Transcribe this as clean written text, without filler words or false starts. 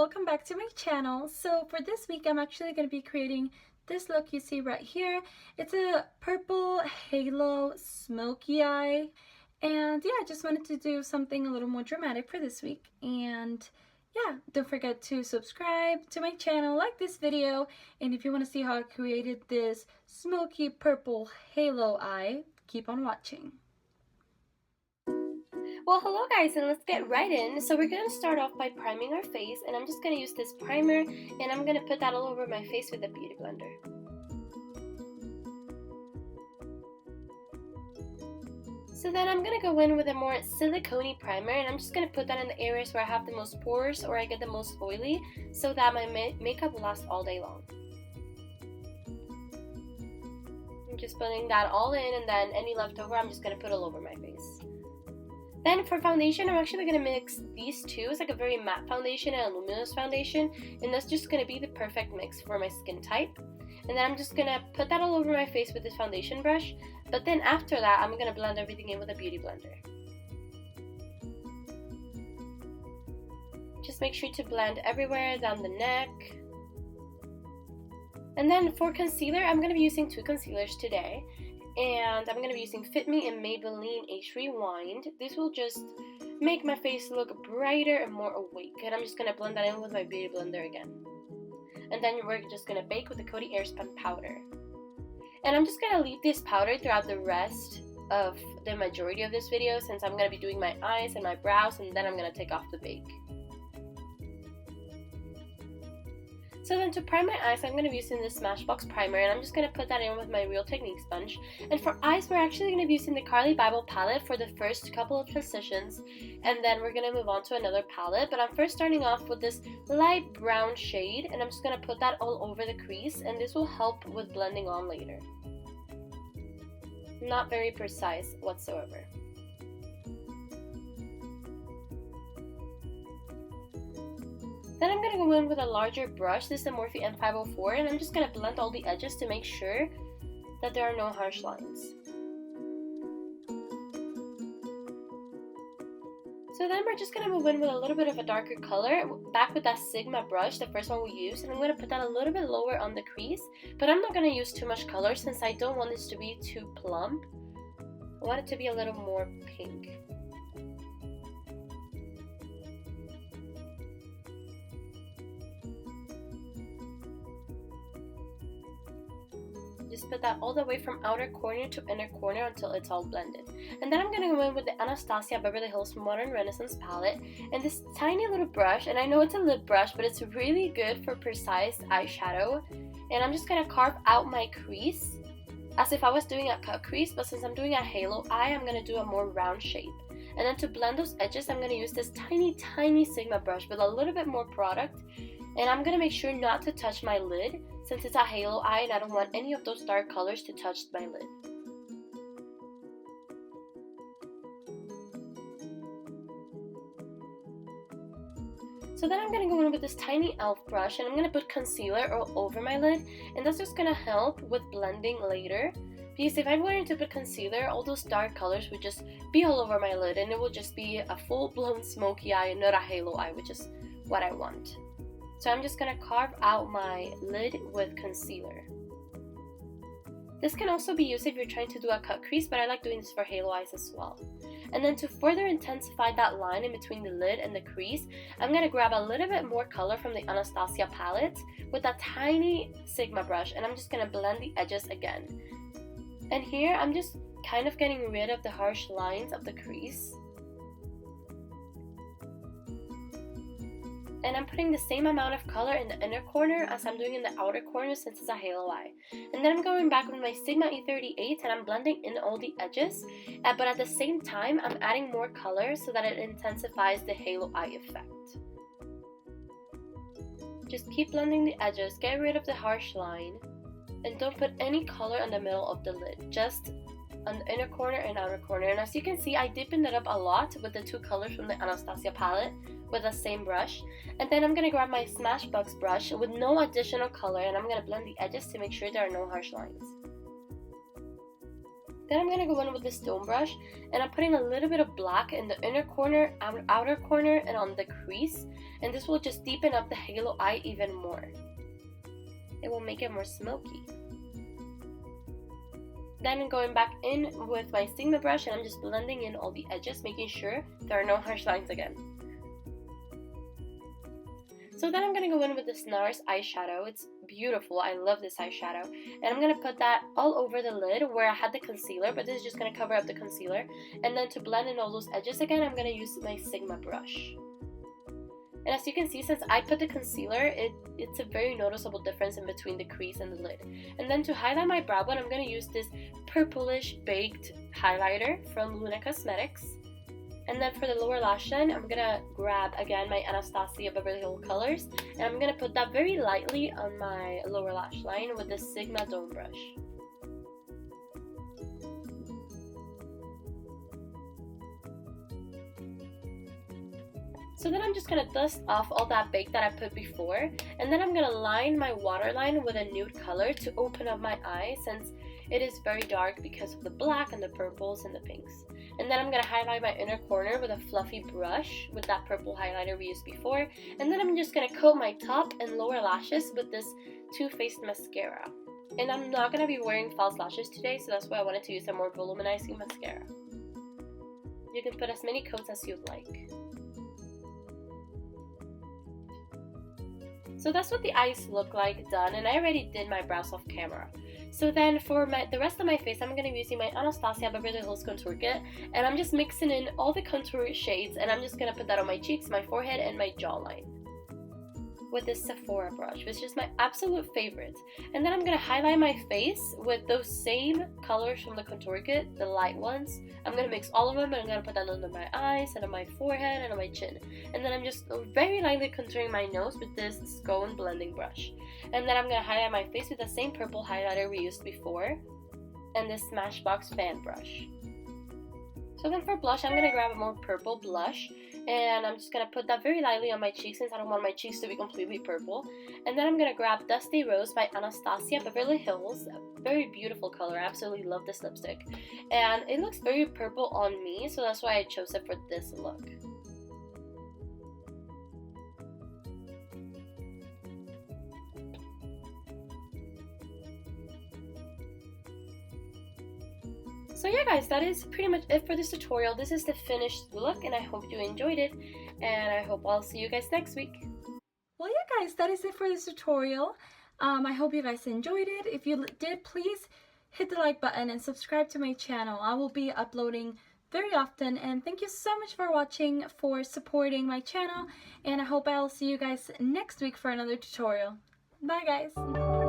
welcome back to my channel. So for this week I'm actually going to be creating this look you see right here. It's a purple halo smoky eye, and yeah, I just wanted to do something a little more dramatic for this week. And yeah, don't forget to subscribe to my channel, like this video, and if you want to see how I created this smoky purple halo eye, keep on watching. Well, hello guys, and let's get right in. So we're going to start off by priming our face, and I'm just going to use this primer, and I'm going to put that all over my face with a beauty blender. So then I'm going to go in with a more silicone primer, and I'm just going to put that in the areas where I have the most pores or I get the most oily, so that my makeup will last all day long. I'm just putting that all in, and then any leftover I'm just going to put all over my face. Then for foundation, I'm actually going to mix these two. It's like a very matte foundation and a luminous foundation, and that's just going to be the perfect mix for my skin type. And then I'm just going to put that all over my face with this foundation brush, but then after that I'm going to blend everything in with a beauty blender. Just make sure to blend everywhere, down the neck. And then for concealer, I'm going to be using two concealers today. And I'm going to be using Fit Me and Maybelline Age Rewind. This will just make my face look brighter and more awake. And I'm just going to blend that in with my beauty blender again. And then we're just going to bake with the Coty Airspun powder. And I'm just going to leave this powder throughout the rest of the majority of this video, since I'm going to be doing my eyes and my brows, and then I'm going to take off the bake. So then to prime my eyes, I'm going to be using this Smashbox primer, and I'm just going to put that in with my Real Technique sponge. And for eyes, we're actually going to be using the Carli Bybel palette for the first couple of transitions, and then we're going to move on to another palette. But I'm first starting off with this light brown shade, and I'm just going to put that all over the crease, and this will help with blending on later. Not very precise whatsoever. Then I'm going to go in with a larger brush. This is the Morphe M504, and I'm just going to blend all the edges to make sure that there are no harsh lines. So then we're just going to move in with a little bit of a darker color, back with that Sigma brush, the first one we used, and I'm going to put that a little bit lower on the crease, but I'm not going to use too much color since I don't want this to be too plump. I want it to be a little more pink. Just put that all the way from outer corner to inner corner until it's all blended. And then I'm going to go in with the Anastasia Beverly Hills Modern Renaissance palette and this tiny little brush, and I know it's a lip brush, but it's really good for precise eyeshadow. And I'm just going to carve out my crease as if I was doing a cut crease, but since I'm doing a halo eye, I'm going to do a more round shape. And then to blend those edges, I'm going to use this tiny Sigma brush with a little bit more product, and I'm going to make sure not to touch my lid, since it's a halo eye and I don't want any of those dark colors to touch my lid. So then I'm going to go in with this tiny e.l.f. brush, and I'm going to put concealer all over my lid, and that's just going to help with blending later. Because if I wanted to put concealer, all those dark colors would just be all over my lid, and it will just be a full-blown smoky eye and not a halo eye, which is what I want. So I'm just going to carve out my lid with concealer. This can also be used if you're trying to do a cut crease, but I like doing this for halo eyes as well. And then to further intensify that line in between the lid and the crease, I'm going to grab a little bit more color from the Anastasia palette with a tiny Sigma brush, and I'm just going to blend the edges again. And here I'm just kind of getting rid of the harsh lines of the crease. And I'm putting the same amount of color in the inner corner as I'm doing in the outer corner, since it's a halo eye. And then I'm going back with my Sigma E38 and I'm blending in all the edges, but at the same time I'm adding more color so that it intensifies the halo eye effect. Just keep blending the edges, get rid of the harsh line, and don't put any color in the middle of the lid, just on the inner corner and outer corner. And as you can see, I deepened it up a lot with the two colors from the Anastasia palette with the same brush. And then I'm going to grab my Smashbox brush with no additional color, and I'm going to blend the edges to make sure there are no harsh lines. Then I'm going to go in with the stone brush, and I'm putting a little bit of black in the inner corner, outer corner, and on the crease. and this will just deepen up the halo eye even more. It will make it more smoky. Then going back in with my Sigma brush, and I'm just blending in all the edges, making sure there are no harsh lines again. So then I'm going to go in with this NARS eyeshadow. It's beautiful. I love this eyeshadow. And I'm going to put that all over the lid where I had the concealer, but this is just going to cover up the concealer. And then to blend in all those edges again, I'm going to use my Sigma brush. And as you can see, since I put the concealer, it's a very noticeable difference in between the crease and the lid. And then to highlight my brow bone, I'm going to use this purplish baked highlighter from Luna Cosmetics. And then for the lower lash line, I'm going to grab again my Anastasia Beverly colors, and I'm going to put that very lightly on my lower lash line with the Sigma Dome brush. So then I'm just going to dust off all that bake that I put before, and then I'm going to line my waterline with a nude color to open up my eye, since it is very dark because of the black and the purples and the pinks. And then I'm going to highlight my inner corner with a fluffy brush with that purple highlighter we used before. And then I'm just going to coat my top and lower lashes with this Too Faced mascara. And I'm not going to be wearing false lashes today, so that's why I wanted to use a more volumizing mascara. You can put as many coats as you'd like. So that's what the eyes look like done, and I already did my brows off camera. So then for the rest of my face, I'm going to be using my Anastasia Beverly Hills Contour Kit, and I'm just mixing in all the contour shades, and I'm just going to put that on my cheeks, my forehead, and my jawline with this Sephora brush, which is my absolute favorite. And then I'm going to highlight my face with those same colors from the contour kit, the light ones. I'm going to mix all of them, and I'm going to put that under my eyes, and on my forehead, and on my chin. And then I'm just very lightly contouring my nose with this Skone blending brush. And then I'm going to highlight my face with the same purple highlighter we used before, and this Smashbox fan brush. So then for blush, I'm going to grab a more purple blush, and I'm just going to put that very lightly on my cheeks since I don't want my cheeks to be completely purple. And then I'm going to grab Dusty Rose by Anastasia Beverly Hills. A very beautiful color. I absolutely love this lipstick. And it looks very purple on me, so that's why I chose it for this look. So yeah guys, that is pretty much it for this tutorial. This is the finished look, and I hope you enjoyed it, and I hope I'll see you guys next week. Well, yeah guys, that is it for this tutorial. I hope you guys enjoyed it. If you did, please hit the like button and subscribe to my channel. I will be uploading very often, and thank you so much for watching, for supporting my channel, and I hope I'll see you guys next week for another tutorial. Bye guys!